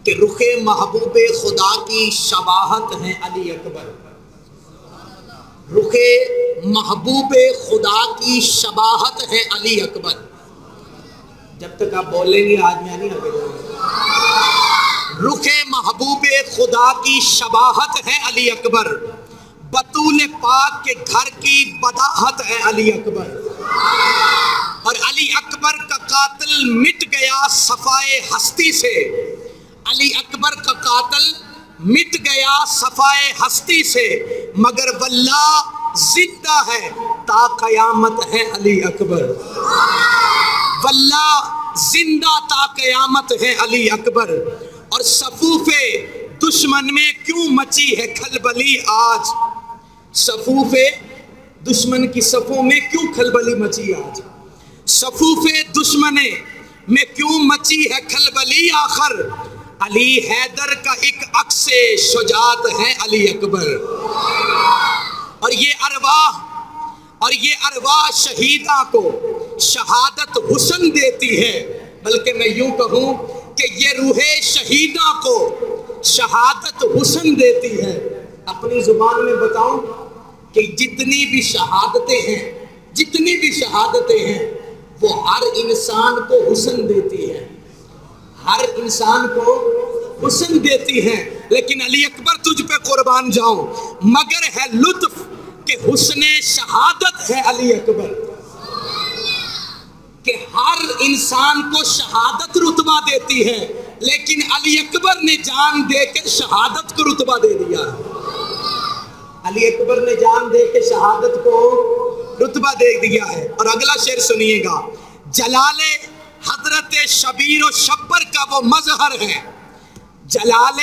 کہ رخ محبوب خدا کی شباہت ہے علی اکبر. رخ محبوب خدا کی شباہت ہے علی اکبر. جب تک آپ بولیں گے آج میں نہیں آگے جاؤں گا. رخ محبوب خدا کی شباہت ہے علی اکبر. بطول پاک کے گھر کی بداحت ہے علی اکبر. اور علی اکبر کا قاتل مٹ گیا صفائے ہستی سے. علی اکبر کا قاتل مٹ گیا صفائے ہستی سے، مگر واللہ زندہ ہے تا قیامت ہے علی اکبر. واللہ زندہ تا قیامت ہے علی اکبر. اور صفوف دشمن میں کیوں مچی ہے کھلبلی آج؟ صفوف دشمن کی صفوں میں کیوں کھلبلی مچی آج؟ صفوف دشمن میں کیوں مچی ہے کھلبلی آخر؟ علی حیدر کا ایک عکس شجاعت ہے علی اکبر. اور یہ ارواح شہیدہ کو شہادت حسن دیتی ہے، بلکہ میں یوں کہوں کہ یہ روح شہیدہ کو شہادت حسن دیتی ہے. اپنی زبان میں بتاؤں کہ جتنی بھی شہادتیں ہیں وہ ہر انسان کو حسن دیتی ہے. ہر انسان کو حسن دیتی ہیں، لیکن علی اکبر تجھ پہ قربان جاؤں مگر ہے لطف کہ حسن شہادت ہے علی اکبر. کہ ہر انسان کو شہادت رتبہ دیتی ہے، لیکن علی اکبر نے جان دے کے شہادت کو رتبہ دے دیا. علی اکبر نے جان دے کے شہادت کو رتبہ دے دیا ہے. اور اگلا شعر سنیے گا. جلال حضرت شبیر و شبر کا وہ مظہر ہے، جلال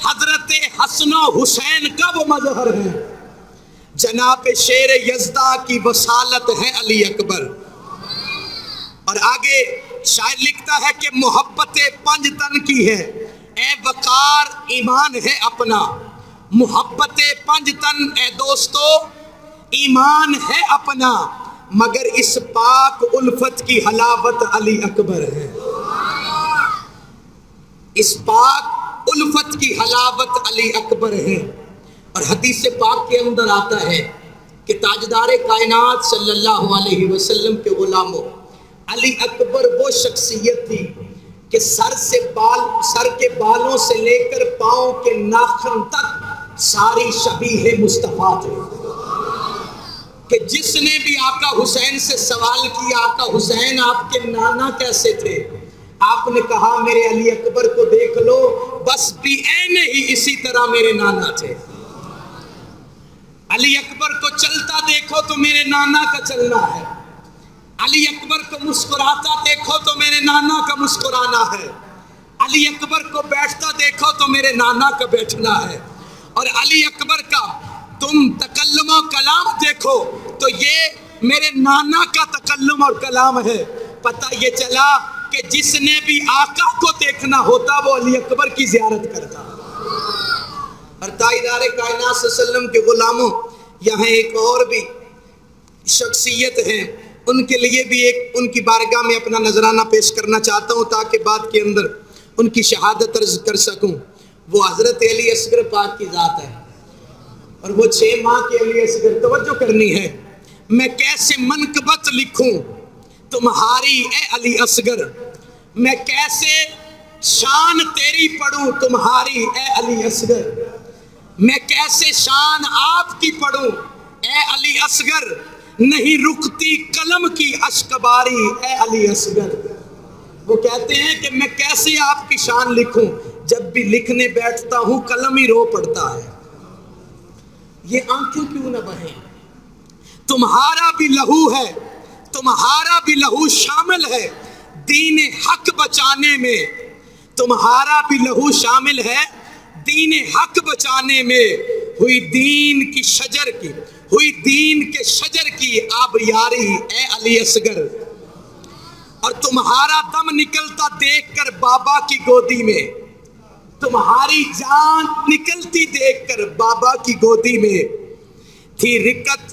حضرت حسن و حسین کا وہ مظہر ہے، جناب شیر یزدہ کی وصالت ہے علی اکبر. اور آگے شاعر لکھتا ہے کہ محبت پنج تن کی ہے اے وقار ایمان ہے اپنا. محبت پنج تن اے دوستو ایمان ہے اپنا، مگر اس پاک الفت کی حلاوت علی اکبر ہے. اس پاک الفت کی حلاوت علی اکبر ہے. اور حدیث پاک کے اندر آتا ہے کہ تاجدار کائنات صلی اللہ علیہ وسلم کے غلاموں، علی اکبر وہ شخصیت تھی کہ سر کے بالوں سے لے کر پاؤں کے ناخن تک ساری شبیہ مصطفیٰ تھے. کہ جس نے بھی آقا حسین سے سوال کیا آقا حسین آپ کے نانا کیسے تھے، آپ نے کہا میرے علی اکبر کو دیکھ لو بس بھی عین ہی اسی طرح میرے نانا تھے. علی اکبر کو چلتا دیکھو تو میرے نانا کا چلنا ہے، علی اکبر کو مسکراتا دیکھو تو میرے نانا کا مسکرانا ہے، علی اکبر کو بیٹھتا دیکھو تو میرے نانا کا بیٹھنا ہے. اور علی اکبر کا تم تکلم و کلام دیکھو تو یہ میرے نانا کا تکلم اور کلام ہے. پتہ یہ چلا کہ جس نے بھی آقا کو دیکھنا ہوتا وہ علی اکبر کی زیارت کرتا. اور تاجدار کائنات صلی اللہ علیہ وسلم کے غلاموں، یہاں ایک اور بھی شخصیت ہیں، ان کے لیے بھی ان کی بارگاہ میں اپنا نذرانہ پیش کرنا چاہتا ہوں تاکہ بعد کے اندر ان کی شہادت عرض کر سکوں. وہ حضرت علی اصغر پاک کی ذات ہے، اور وہ 6 ماہ کے علی اصغر. توجہ کرنی ہے. میں کیسے منقبت لکھوں تمہاری اے علی اصغر، میں کیسے شان تیری پڑھوں تمہاری اے علی اصغر، میں کیسے شان آپ کی پڑھوں اے علی اصغر، نہیں رکتی قلم کی اشکباری اے علی اصغر. وہ کہتے ہیں کہ میں کیسے آپ کی شان لکھوں، جب بھی لکھنے بیٹھتا ہوں قلم ہی رو پڑتا ہے. یہ آنکھیں کیوں نہ بہیں، تمہارا بھی لہو ہے، تمہارا بھی لہو شامل ہے دین حق بچانے میں، تمہارا بھی لہو شامل ہے دین حق بچانے میں. ہوئی دین کے شجر کی آبیاری اے علی اصغر. اور تمہارا دم نکلتا دیکھ کر بابا کی گودی میں، تمہاری جان نکلتی دیکھ کر بابا کی گودی میں، تھی رکت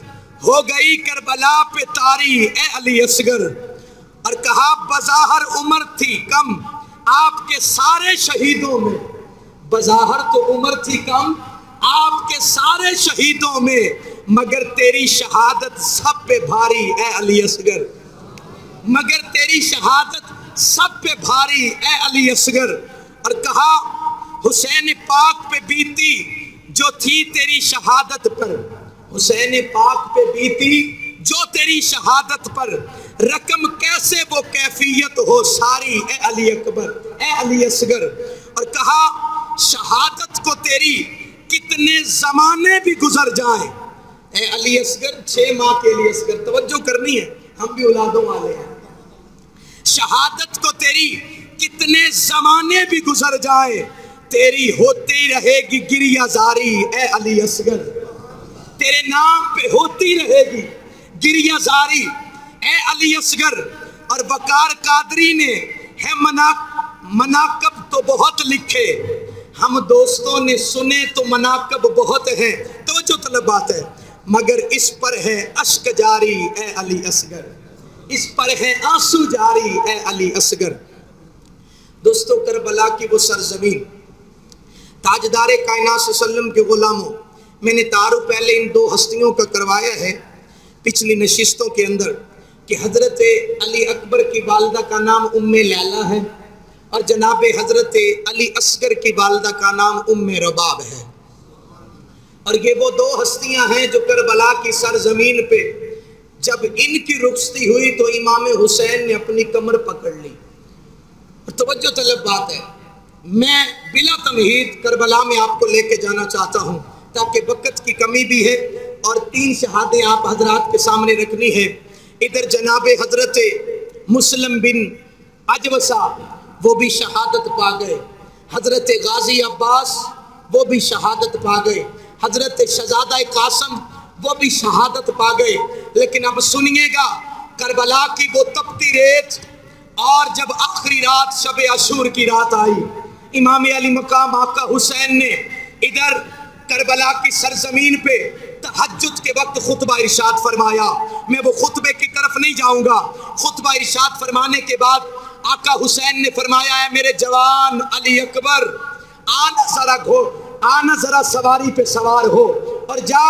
ہو گئی کربلا پہ طاری اے علی اصغر. اور کہا بظاہر عمر تھی کم آپ کے سارے شہیدوں میں بظاہر تو عمر تھی کم، آپ کے سارے شہیدوں میں، مگر تیری شہادت سب پہ بھاری اے علی اصغر، مگر تیری شہادت سب پہ بھاری اے علی اصغر۔ اور کہا حسین پاک پہ بیتی جو تھی تیری شہادت پر، حسین پاک پہ بیتی جو تیری شہادت پر، رقم کیسے وہ کیفیت ہو ساری اے علی اکبر اے علی اصغر۔ اور کہا شہادت کو تیری کتنے زمانے بھی گزر جائیں اے علی اصغر، 6 ماہ کے علی اصغر، توجہ کرنی ہے، ہم بھی اولادوں والے ہیں۔ شہادت کو تیری کتنے زمانے بھی گزر جائیں، تیری ہوتی رہے گی گریہ زاری اے علی اصغر، تیرے نام پہ ہوتی رہے گی گریہ زاری اے علی اصغر۔ اور وقار قادری نے ہے مناقب تو بہت لکھے، ہم دوستوں نے سنے تو مناقب بہت ہیں، توجہ طلب بات ہے، مگر اس پر ہے اشک جاری اے علی اصغر، اس پر ہے آنسو جاری اے علی اصغر۔ دوستو کربلا کی وہ سرزمین، تاجدار کائنات صلی اللہ علیہ وسلم کے غلاموں، میں نے تعارف پہلے ان 2 ہستیوں کا کروایا ہے پچھلی نشستوں کے اندر، کہ حضرت علی اکبر کی والدہ کا نام ام لیلہ ہے اور جناب حضرت علی اصغر کی والدہ کا نام ام رباب ہے۔ اور یہ وہ 2 ہستیاں ہیں جو کربلا کی سرزمین پہ جب ان کی رخصتی ہوئی تو امام حسین نے اپنی کمر پکڑ لی۔ اور توجہ طلب بات ہے، میں بلا تمہید کربلا میں آپ کو لے کے جانا چاہتا ہوں تاکہ وقت کی کمی بھی ہے اور 3 شہادیں آپ حضرات کے سامنے رکھنی ہے۔ ادھر جناب حضرت مسلم بن اجوسا وہ بھی شہادت پا گئے، حضرت غازی عباس وہ بھی شہادت پا گئے، حضرت شہزادہ قاسم وہ بھی شہادت پا گئے۔ لیکن اب سنیے گا، کربلا کی وہ تپتی ریت اور جب آخری رات شب عاشور کی رات آئی، امام علی مقام آقا حسین نے ادھر کربلا کی سرزمین پہ تہجد کے وقت خطبہ ارشاد فرمایا۔ میں وہ خطبے کی طرف نہیں جاؤں گا، خطبہ ارشاد فرمانے کے بعد آقا حسین نے فرمایا ہے میرے جوان علی اکبر، آنا ذرا سواری پہ سوار ہو اور جا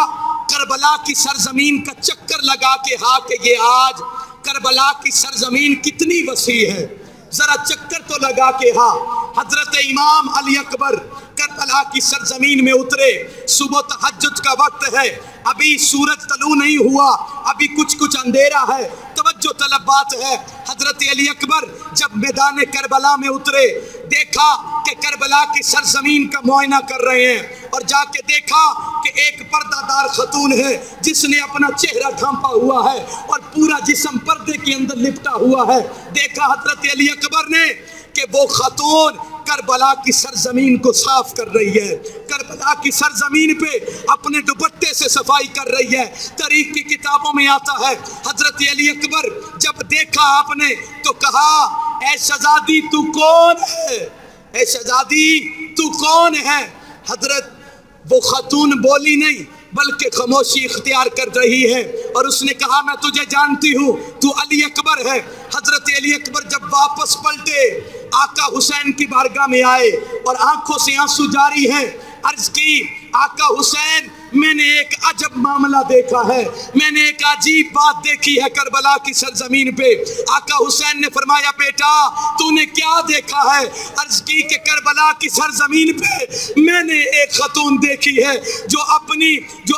کربلا کی سرزمین کا چکر لگا کے ہاں کہ یہ آج کربلا کی سرزمین کتنی وسیع ہے، ذرا چکر تو لگا کے ہاں۔ حضرت امام علی اکبر کربلا کی سرزمین میں اترے، صبح تہجد کا وقت ہے، ابھی سورج طلوع نہیں ہوا، ابھی کچھ اندھیرا ہے، توجہ طلب بات ہے۔ حضرت علی اکبر جب میدان کربلا میں اترے، دیکھا کہ کربلا کی سرزمین کا معائنہ کر رہے ہیں اور جا کے دیکھا کہ ایک پردہ دار خاتون ہے جس نے اپنا چہرہ ڈھانپا ہوا ہے اور پورا جسم پردے کے اندر لپٹا ہوا ہے۔ دیکھا حضرت علی اکبر نے کہ وہ خاتون کربلا کی سرزمین کو صاف کر رہی ہے، کربلا کی سرزمین پہ اپنے دوپٹے سے صفائی کر رہی ہے۔ تاریخ کی کتابوں میں آتا ہے حضرت علی اکبر جب دیکھا آپ نے تو کہا اے شہزادی تو کون ہے، اے شہزادی تو کون ہے؟ حضرت وہ خاتون بولی نہیں بلکہ خاموشی اختیار کر رہی ہے اور اس نے کہا میں تجھے جانتی ہوں، تو علی اکبر ہے۔ حضرت علی اکبر جب واپس پلٹے آقا حسین کی بارگاہ میں آئے اور آنکھوں سے آنسو جاری ہیں، عرض کی آقا حسین میں نے ایک عجب معاملہ دیکھا ہے، میں نے ایک عجیب بات دیکھی ہے کربلا کی سرزمین پہ۔ آقا حسین نے فرمایا بیٹا تو نے کیا دیکھا ہے؟ عرض کی کہ کربلا کی سرزمین پہ میں نے ایک خاتون دیکھی ہے جو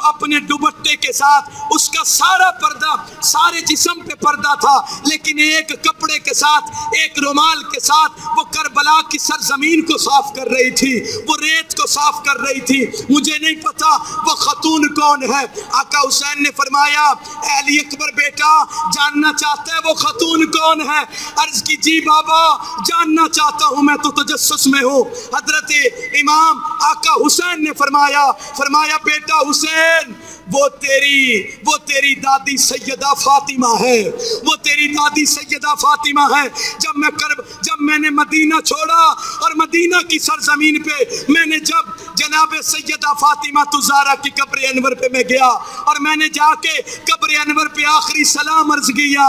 اپنے دوپٹے کے ساتھ، اس کا سارا پردہ، سارے جسم پہ پردہ تھا لیکن ایک کپڑے کے ساتھ، ایک رومال کے ساتھ وہ کربلا کی سرزمین کو صاف کر رہی تھی، وہ ریت کو صاف کر رہی تھی۔ مجھے نہیں پتا وہ خاتون کون ہے۔ آقا حسین نے فرمایا اے علی اکبر بیٹا جاننا چاہتا ہے وہ خاتون کون ہے؟ عرض کی جی بابا جاننا چاہتا ہوں، میں تو تجسس میں ہوں۔ حضرت امام آقا حسین نے فرمایا بیٹا حسین وہ تیری دادی سیدہ فاطمہ ہے، وہ تیری دادی سیدہ فاطمہ ہے۔ جب میں نے مدینہ چھوڑا اور مدینہ کی سرزمین پہ میں نے جب جناب سیدہ فاطمہ تزارہ کی قبر انور پہ میں گیا اور میں نے جا کے قبر انور پہ آخری سلام عرض کیا،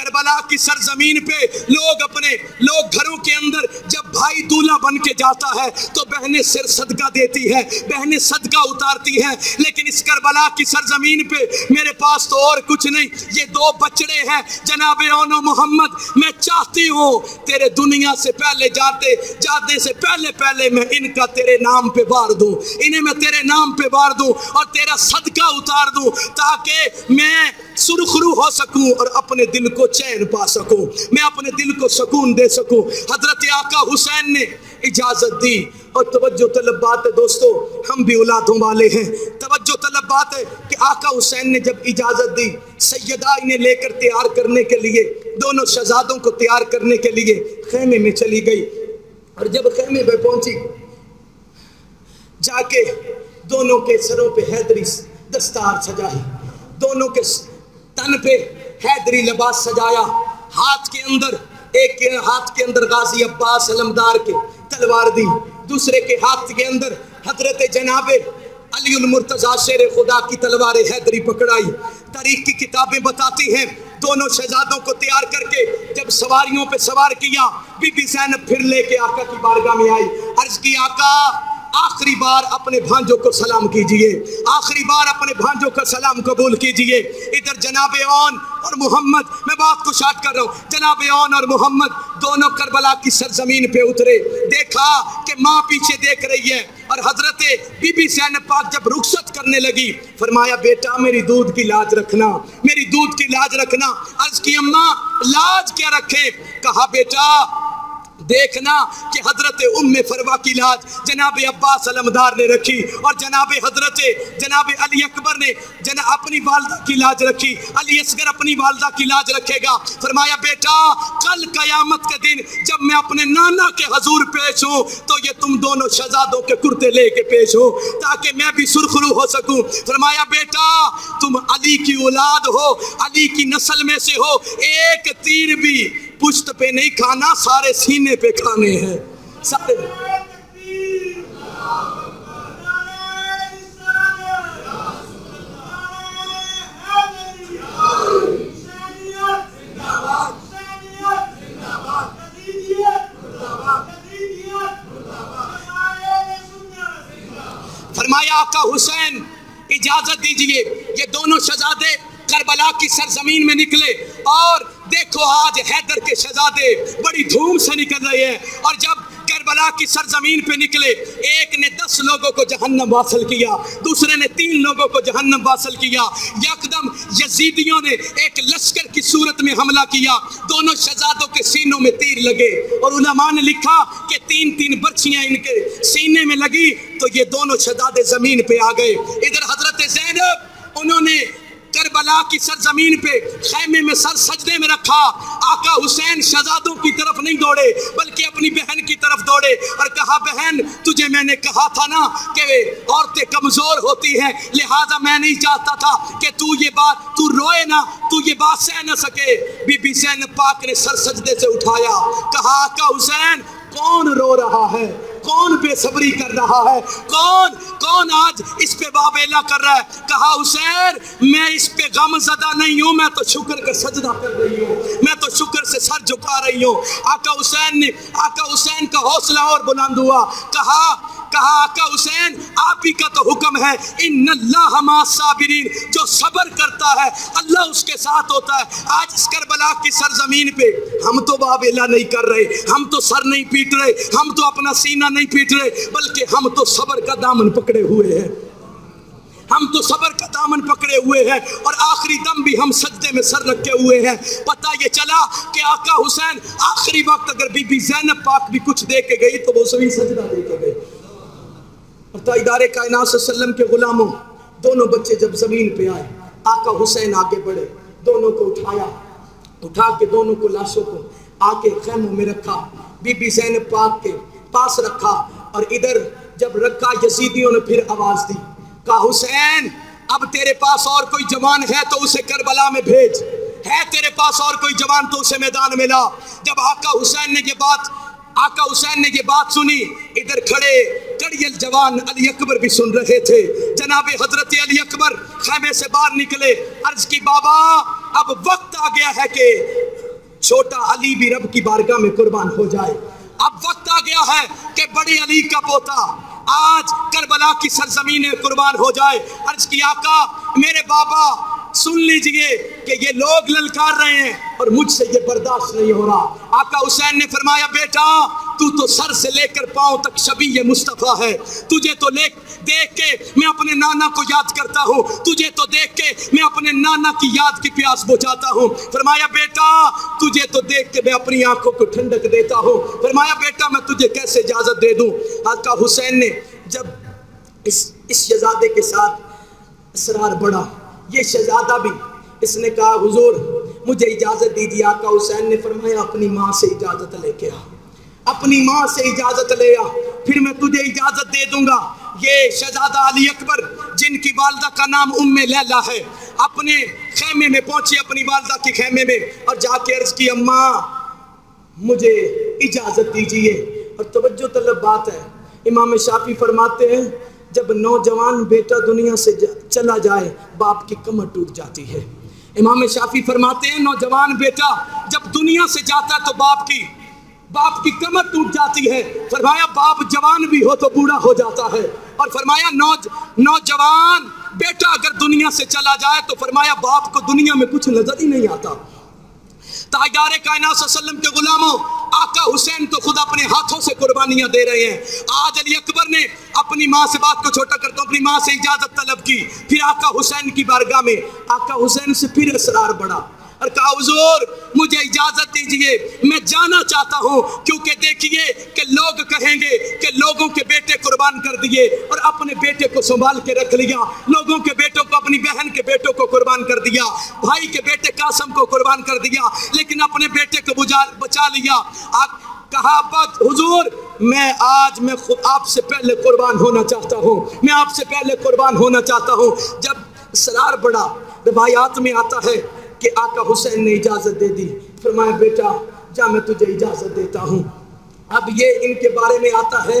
کربلا کی سرزمین پہ لوگ گھروں کے اندر جب بھائی دولہا بن کے جاتا ہے تو بہنیں سر صدقہ دیتی ہے، بہنیں صدقہ اتارتی ہیں، لیکن اس کربلا کی سرزمین پہ میرے پاس تو اور کچھ نہیں، یہ 2 بچڑے ہیں جناب اون و محمد، میں چاہتی ہوں تیرے دنیا سے پہلے جاتے سے پہلے میں ان کا تیرے نام پہ بار دوں، انہیں میں تیرے نام پہ بار دوں اور تیرا صدقہ اتار دوں تاکہ میں سرخرو ہو سکوں اور اپنے دل کو چین پا سکوں، میں اپنے دل کو سکون دے سکوں۔ حضرت آقا حسین نے اجازت دی، اور توجہ طلب بات ہے دوستو، ہم بھی اولادوں والے ہیں، توجہ طلب بات ہے کہ آقا حسین نے جب اجازت دی، سیدہ انہیں لے کر تیار کرنے کے لیے، دونوں شہزادوں کو تیار کرنے کے لیے خیمے میں چلی گئی، اور جب خیمے میں پہنچی جا کے دونوں کے سروں پہ حیدری دستار سجائی، دونوں کے تن پہ حیدری لباس سجایا، ایک ہاتھ کے اندر غازی عباس علمدار کے تلوار دی، دوسرے کے ہاتھ کے اندر حضرت جناب علی المرتضیٰ شیر خدا کی تلوار حیدری پکڑائی۔ تاریخ کی کتابیں بتاتی ہیں دونوں شہزادوں کو تیار کر کے جب سواریوں پہ سوار کیا، بی بی زینب پھر لے کے آقا کی بارگاہ میں آئی، عرض کی آقا آخری بار اپنے بھانجوں کو سلام کیجئے، آخری بار اپنے بھانجوں کا سلام قبول کیجئے۔ ادھر جناب اون اور محمد، میں بات کو شارٹ کر رہا ہوں، جناب اون اور محمد دونوں کربلا کی سرزمین پہ اترے، دیکھا کہ ماں پیچھے دیکھ رہی ہے، اور حضرت بی بی زینب پاک جب رخصت کرنے لگی فرمایا بیٹا میری دودھ کی لاج رکھنا، میری دودھ کی لاج رکھنا۔ عرض کی اماں لاج کیا رکھے؟ کہا بیٹا دیکھنا کہ حضرت ام فروا کی لاج جناب عباس علمدار نے رکھی، اور جناب علی اکبر نے اپنی والدہ کی لاج رکھی، علی اصغر اپنی والدہ کی لاج رکھے گا۔ فرمایا بیٹا کل قیامت کے دن جب میں اپنے نانا کے حضور پیش ہوں تو یہ تم دونوں شہزادوں کے کرتے لے کے پیش ہو تاکہ میں بھی سرخرو ہو سکوں۔ فرمایا بیٹا تم علی کی اولاد ہو، علی کی نسل میں سے ہو، ایک تیر بھی پشت پہ نہیں کھانا، سارے سینے پہ کھانے ہیں، سارے۔ فرمایا آقا حسین اجازت دیجئے، یہ دونوں شہزادے کربلا کی سرزمین میں نکلے، اور دیکھو آج حیدر کے شہزادے بڑی دھوم سے نکل رہے ہیں، اور جب کربلا کی سرزمین پہ نکلے ایک نے 10 لوگوں کو جہنم واصل کیا، دوسرے نے 3 لوگوں کو جہنم واصل کیا، یکدم یزیدیوں نے ایک لشکر کی صورت میں حملہ کیا، دونوں شہزادوں کے سینوں میں تیر لگے، اور علماء نے لکھا کہ 3 برچیاں ان کے سینے میں لگی تو یہ دونوں شہزادے زمین پہ آ گئے۔ ادھر حضرت زینب انہوں نے کربلا کی سرزمین پہ خیمے میں سر سجدے میں رکھا، آقا حسین شہزادوں کی طرف نہیں دوڑے بلکہ اپنی بہن کی طرف دوڑے اور کہا بہن تجھے میں نے کہا تھا نا کہ عورتیں کمزور ہوتی ہیں، لہٰذا میں نہیں چاہتا تھا کہ تو روئے نہ، تو یہ بات سہ نہ سکے۔ بی بی زینب پاک نے سر سجدے سے اٹھایا، کہا آقا حسین کون رو رہا ہے، کون بے صبری کر رہا ہے، کون آج اس پہ واویلا کر رہا ہے؟ کہا حسین میں اس پہ غم زدہ نہیں ہوں، میں تو شکر کا سجدہ کر رہی ہوں، میں تو شکر سے سر جھکا رہی ہوں۔ آقا حسین کا حوصلہ اور بلند ہوا، کہا آقا حسین آپ ہی کا تو حکم ہے ان اللہ مع الصابرین، جو صبر کرتا ہے اللہ اس کے ساتھ ہوتا ہے۔ آج اس کربلا کی سرزمین پہ ہم تو واویلا نہیں کر رہے، ہم تو سر نہیں پیٹ رہے، ہم تو اپنا سینہ نہیں پیٹ رہے، بلکہ ہم تو صبر کا دامن پکڑے ہوئے ہیں، ہم تو صبر کا دامن پکڑے ہوئے ہیں، اور آخری دم بھی ہم سجدے میں سر رکھے ہوئے ہیں۔ پتہ یہ چلا کہ آقا حسین آخری وقت اگر بی بی زینب پاک بھی کچھ دے کے گئی تو وہ سبھی سجدہ دے کے گئی۔ اور تاجدار کائنات صلی اللہ علیہ وسلم کے غلاموں دونوں بچے جب زمین پہ آئے، آقا حسین آگے بڑھے، دونوں کو اٹھا کے دونوں کو لاشوں کو آ کے خیموں میں رکھا، بی بی زینب پاک کے پاس رکھا، اور ادھر جب رکھا یزیدیوں نے پھر آواز دی، کہا حسین اب تیرے پاس اور کوئی جوان ہے تو اسے کربلا میں بھیج، ہے تیرے پاس اور کوئی جوان تو اسے میدان میں لا۔ جب آقا حسین نے یہ بات سنی، ادھر کھڑے کڑیل جوان علی اکبر بھی سن رہے تھے، جناب حضرت علی اکبر خیمے سے باہر نکلے، عرض کی بابا اب وقت آ گیا ہے کہ چھوٹا علی بھی رب کی بارگاہ میں قربان ہو جائے۔ اب وقت آ گیا ہے کہ بڑے علی کا پوتا آج کربلا کی سرزمین میں قربان ہو جائے۔ عرض کی آقا میرے بابا سن لیجئے کہ یہ لوگ للکار رہے ہیں اور مجھ سے یہ برداشت نہیں ہو رہا۔ آقا حسین نے فرمایا بیٹا تو سر سے لے کر پاؤں تک شبیہ مصطفیٰ ہے، تجھے تو دیکھ کے میں اپنے نانا کو یاد کرتا ہوں، تجھے تو دیکھ کے میں اپنے نانا کی یاد کی پیاس بجھاتا ہوں۔ فرمایا بیٹا تجھے تو دیکھ کے میں اپنی آنکھوں کو ٹھنڈک دیتا ہوں۔ فرمایا بیٹا میں تجھے کیسے اجازت دے دوں؟ آقا حسین نے جب اس شہزادے کے ساتھ اسرار بڑھا، یہ شہزادہ بھی اس نے کہا حضور مجھے اجازت دیجیے۔ آقا حسین نے فرمایا اپنی ماں سے اجازت لے کے آ، اپنی ماں سے اجازت لے آ، پھر میں تجھے اجازت دے دوں گا۔ یہ شہزادہ علی اکبر جن کی والدہ کا نام ام لیلہ ہے اپنے خیمے میں پہنچے، اپنی والدہ کے خیمے میں، اور جا کے عرض کی اماں مجھے اجازت دیجیے۔ اور توجہ طلب بات ہے، امام شافعی فرماتے ہیں جب نوجوان بیٹا دنیا سے چلا جائے باپ کی کمر ٹوٹ جاتی ہے۔ امام شافعی فرماتے ہیں نوجوان بیٹا جب دنیا سے جاتا ہے تو باپ کی کمر ٹوٹ جاتی ہے۔ فرمایا باپ جوان بھی ہو تو بوڑھا ہو جاتا ہے، اور فرمایا نوجوان بیٹا اگر دنیا سے چلا جائے تو فرمایا باپ کو دنیا میں کچھ نظر ہی نہیں آتا۔ تاجدار کائنات صلی اللہ علیہ وسلم کے غلاموں، آقا حسین تو خود اپنے ہاتھوں سے قربانیاں دے رہے ہیں۔ آج علی اکبر نے اپنی ماں سے، بات کو چھوٹا کرتا ہوں، اپنی ماں سے اجازت طلب کی، پھر آقا حسین کی بارگاہ میں آقا حسین سے پھر اسرار بڑھا اور کہا حضور مجھے اجازت دیجئے میں جانا چاہتا ہوں، کیونکہ دیکھیے کہ لوگ کہیں گے کہ لوگوں کے بیٹے قربان کر دیے اور اپنے بیٹے کو سنبھال کے رکھ لیا، لوگوں کے بیٹوں کو، اپنی بہن کے بیٹوں کو قربان کر دیا، بھائی کے بیٹے قاسم کو قربان کر دیا، لیکن اپنے بیٹے کو بچا لیا۔ کہا حضور میں خود آپ سے پہلے قربان ہونا چاہتا ہوں، میں آپ سے پہلے قربان ہونا چاہتا ہوں۔ جب اسرار بڑھا، روایات میں آتا ہے کہ آقا حسین نے اجازت دے دی، فرمایا بیٹا جا میں تجھے اجازت دیتا ہوں۔ اب یہ ان کے بارے میں آتا ہے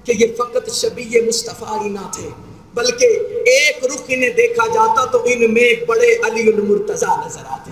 کہ یہ فقط شبیہ مصطفیٰ ہی نہ تھے، بلکہ ایک رخ انہیں دیکھا جاتا تو ان میں بڑے علی المرتضیٰ نظر آتے۔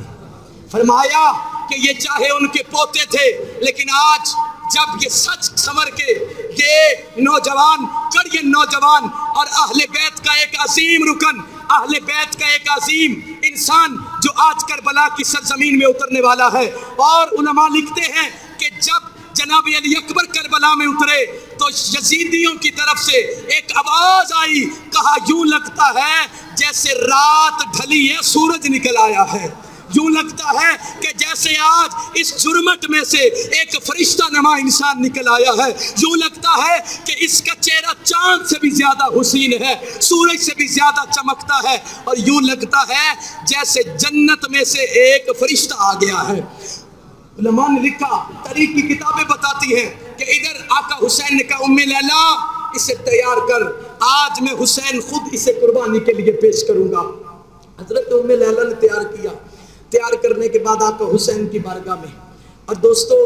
فرمایا کہ یہ چاہے ان کے پوتے تھے، لیکن آج جب یہ سچ سمر کے یہ نوجوان اور اہل بیت کا ایک عظیم رکن، اہل بیت کا ایک عظیم انسان جو آج کربلا کی سرزمین میں اترنے والا ہے، اور علماء لکھتے ہیں کہ جب جناب علی اکبر کربلا میں اترے تو یزیدیوں کی طرف سے ایک آواز آئی، کہا یوں لگتا ہے جیسے رات ڈھلی ہے سورج نکل آیا ہے، یوں لگتا ہے کہ جیسے آج اس جرمٹ میں سے ایک فرشتہ نما انسان نکل آیا ہے، یوں لگتا ہے کہ اس کا چہرہ چاند سے بھی زیادہ حسین ہے، سورج سے بھی زیادہ چمکتا ہے، اور یوں لگتا ہے جیسے جنت میں سے ایک فرشتہ آ گیا ہے۔ علماء نے لکھا، تاریخ کی کتابیں بتاتی ہیں کہ ادھر آقا حسین نے کہا ام لیلہ اسے تیار کر، آج میں حسین خود اسے قربانی کے لیے پیش کروں گا۔ حضرت ام لیلہ نے تیار کرنے کے بعد آقا حسین کی بارگاہ میں، اور دوستو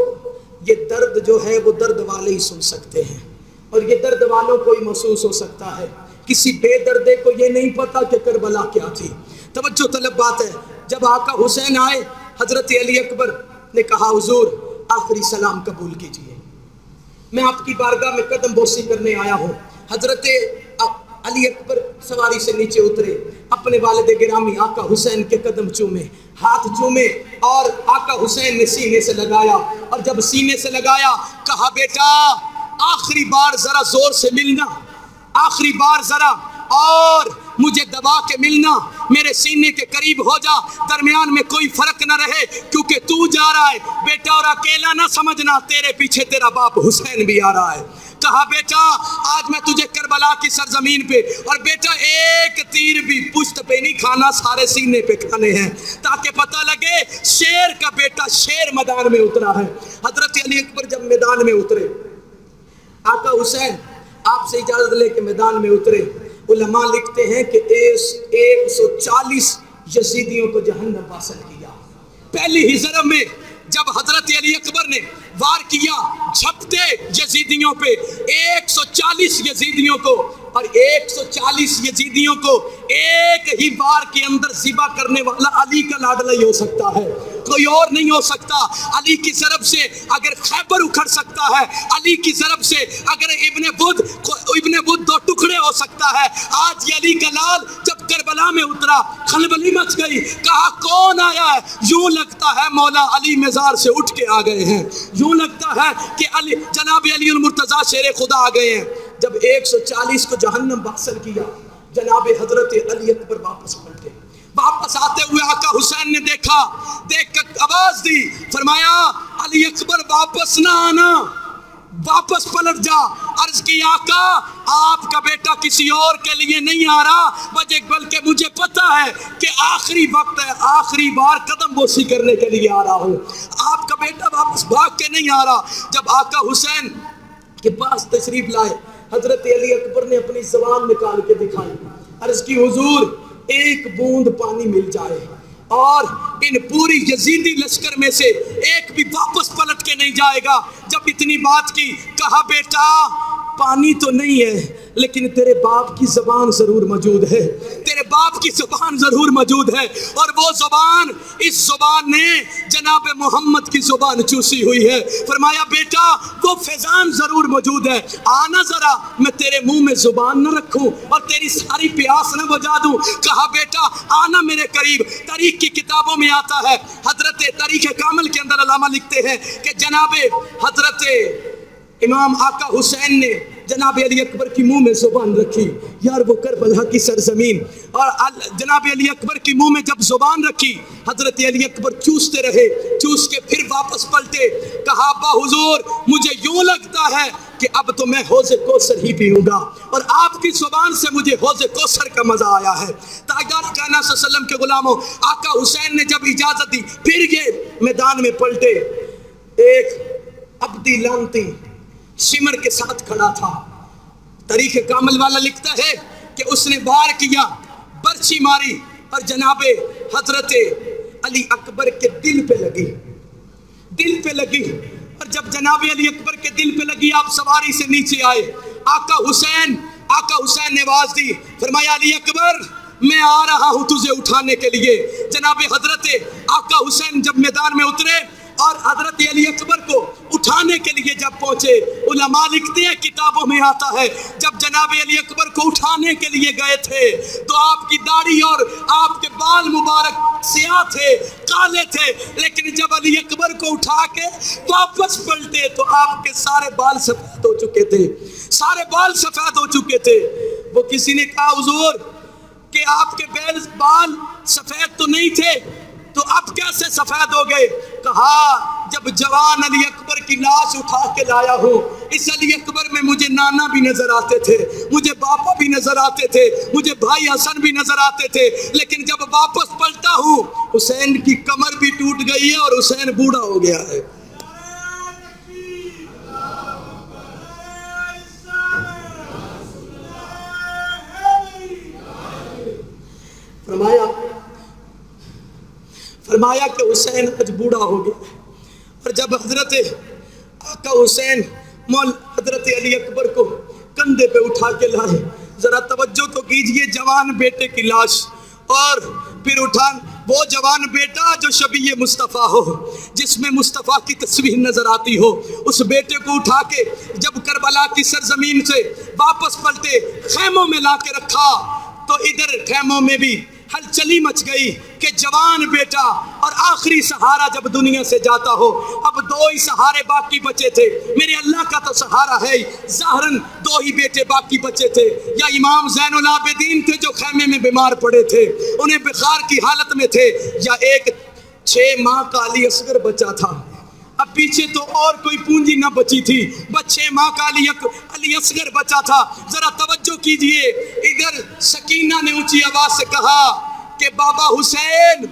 یہ درد جو ہے وہ درد والے ہی سن سکتے ہیں، اور یہ درد والوں کو ہی محسوس ہو سکتا ہے، کسی بے دردے کو یہ نہیں پتا کہ کربلا کیا تھی۔ توجہ طلب بات ہے، جب آقا حسین آئے حضرت علی اکبر نے کہا حضور آخری سلام قبول کیجئے، میں آپ کی بارگاہ میں قدم بوسی کرنے آیا ہوں۔ حضرت علی اکبر سواری سے نیچے اترے، اپنے والد گرامی آقا حسین کے قدم چومے، ہاتھ چومے، اور آقا حسین نے سینے سے لگایا، اور جب سینے سے لگایا کہا بیٹا آخری بار ذرا زور سے ملنا، آخری بار ذرا اور مجھے دبا کے ملنا، میرے سینے کے قریب ہو جا، درمیان میں کوئی فرق نہ رہے، کیونکہ تو جا رہا ہے بیٹا، اور اکیلا نہ سمجھنا، تیرے پیچھے تیرا باپ حسین بھی آ رہا ہے۔ کہا بیٹا آج میں تجھے کربلا کی سرزمین پہ، اور بیٹا ایک تیر بھی پشت پہ نہیں کھانا، سارے سینے پہ کھانے ہیں، تاکہ پتہ لگے شیر کا بیٹا شیر میدان میں اترا ہے۔ حضرت علی اکبر جب میدان میں اترے، آقا حسین آپ سے اجازت لے کے میدان میں اترے، علماء لکھتے ہیں کہ 140 یزیدیوں کو جہنم واصل کیا۔ پہلی ہی ضرب میں جب حضرت علی اکبر نے وار کیا جھپتے یزیدیوں پہ، 140 یزیدیوں کو اور 140 یزیدیوں کو ایک ہی بار کے اندر ذبح کرنے والا علی کا لاڈلا ہی ہو سکتا ہے، کوئی اور نہیں ہو سکتا۔ علی کی ضرب سے اگر خیبر اکھڑ سکتا ہے، علی کی ضرب سے اگر ابن بدھ 2 ٹکڑے ہو سکتا ہے۔ آج یہ علی کا لال جب کربلا میں اترا خلبلی مچ گئی، کہا کون آیا ہے؟ یوں لگتا ہے مولا علی مزار سے اٹھ کے آ گئے ہیں، یوں لگتا ہے کہ جناب علی المرتضیٰ شیر خدا آ گئے ہیں۔ جب 140 کو جہنم واصل کیا، جناب حضرت علی اکبر واپس پلٹے، واپس آتے ہوئے آقا حسین نے دیکھا، دیکھ کر آواز دی، فرمایا علی اکبر واپس نہ آنا، واپس پلٹ جا۔ عرض کی آقا آپ کا بیٹا کسی اور کے لیے نہیں آ رہا، بلکہ مجھے پتا ہے کہ آخری وقت ہے، آخری بار قدم بوسی کرنے کے لیے آ رہا ہوں، آپ کا بیٹا واپس بھاگ کے نہیں آ رہا۔ جب آقا حسین کے پاس تشریف لائے، حضرت علی اکبر نے اپنی زبان نکال کے دکھائی، عرض کی حضور ایک بوند پانی مل جائے اور ان پوری یزیدی لشکر میں سے ایک بھی واپس پلٹ کے نہیں جائے گا۔ جب اتنی بات کی، کہا بیٹا پانی تو نہیں ہے لیکن تیرے باپ کی زبان ضرور موجود ہے، تیرے باپ کی زبان ضرور موجود ہے، اور وہ زبان، اس زبان نے جناب محمد کی زبان چوسی ہوئی ہے۔ فرمایا بیٹا وہ فیضان ضرور موجود ہے، آنا ذرا میں تیرے منہ میں زبان نہ رکھوں اور تیری ساری پیاس نہ بجا دوں۔ کہا بیٹا آنا میرے قریب۔ تاریخ کی کتابوں میں آتا ہے، حضرت تاریخ کامل کے اندر علامہ لکھتے ہیں کہ جناب حضرت امام آقا حسین نے جناب علی اکبر کی منہ میں زبان رکھی، یار وہ کربلا کی سرزمین، اور جناب علی اکبر کی منہ میں جب زبان رکھی، حضرت علی اکبر چوستے رہے، چوس کے پھر واپس پلٹے، کہا ابا حضور مجھے یوں لگتا ہے کہ اب تو میں حوض کوثر ہی پیوں گا، اور آپ کی زبان سے مجھے حوض کوثر کا مزہ آیا ہے۔ تاجدار کائنات صلی اللہ علیہ وسلم کے غلاموں، آقا حسین نے جب اجازت دی، پھر یہ میدان میں پلٹے، ایک عبدی لانتی سمر کے ساتھ کھڑا تھا۔ تاریخ کامل والا لکھتا ہے کہ اس نے وار کیا، برچھی ماری اور جناب حضرت علی اکبر کے دل پہ لگی، دل پہ لگی، اور جب جناب علی اکبر کے دل پہ لگی آپ سواری سے نیچے آئے، آقا حسین نے آواز دی، فرمایا علی اکبر میں آ رہا ہوں تجھے اٹھانے کے لیے۔ جناب حضرت آقا حسین جب میدان میں اترے اور حضرت علی اکبر کو اٹھانے کے لیے جب پہنچے، علماء لکھتے ہیں کتابوں میں آتا ہے جب جناب علی اکبر کو اٹھانے کے لیے گئے تھے تو آپ کی داڑھی اور آپ کے بال مبارک سیاہ تھے، کالے تھے، لیکن جب علی اکبر کو اٹھا کے واپس پلٹے تو آپ کے سارے بال سفید ہو چکے تھے، سارے بال سفید ہو چکے تھے۔ وہ کسی نے کہا حضور کہ آپ کے بال سفید تو نہیں تھے تو اب کیسے سفید ہو گئے؟ کہا جب جوان علی اکبر کی لاش اٹھا کے لایا ہوں، اس علی اکبر میں مجھے نانا بھی نظر آتے تھے، مجھے باپا بھی نظر آتے تھے، مجھے بھائی حسن بھی نظر آتے تھے، لیکن جب واپس پلٹا ہوں حسین کی کمر بھی ٹوٹ گئی ہے اور حسین بوڑھا ہو گیا ہے۔ فرمایا کہ حسین آج بوڑھا ہو گیا، اور جب حضرت آقا حسین حضرت علی اکبر کو کندھے پہ اٹھا کے لائے، ذرا توجہ تو کیجئے، جوان بیٹے کی لاش، اور پھر وہ جوان بیٹا جو شبیہ مصطفیٰ ہو، جس میں مصطفیٰ کی تصویر نظر آتی ہو، اس بیٹے کو اٹھا کے جب کربلا کی سرزمین سے واپس پلٹے، خیموں میں لا کے رکھا تو ادھر خیموں میں بھی ہلچلی مچ گئی کہ جوان بیٹا اور آخری سہارا جب دنیا سے جاتا ہو، اب 2 ہی سہارے باقی بچے تھے، میرے اللہ کا تو سہارا ہے، ظاہراً 2 ہی بیٹے باقی بچے تھے، یا امام زین العابدین تھے جو خیمے میں بیمار پڑے تھے، انہیں بخار کی حالت میں تھے، یا ایک 6 ماہ کا علی اصغر بچہ تھا۔ اب پیچھے تو اور کوئی پونجی نہ بچی تھی، بس 6 ماہ کا علی اصغر بچا تھا۔ ذرا توجہ کیجئے، ادھر سکینہ نے اونچی آواز سے کہا کہ بابا حسین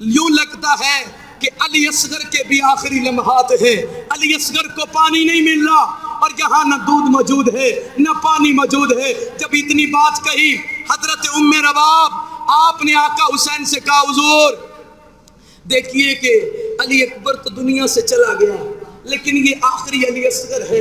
یوں لگتا ہے کہ علی اصغر کے بھی آخری لمحات ہیں، علی اصغر کو پانی نہیں مل رہا اور یہاں نہ دودھ موجود ہے نہ پانی موجود ہے۔ جب اتنی بات کہی حضرت ام رواب آپ نے آقا حسین سے کہا حضور دیکھیے کہ علی اکبر تو دنیا سے چلا گیا لیکن یہ آخری علی اصغر ہے،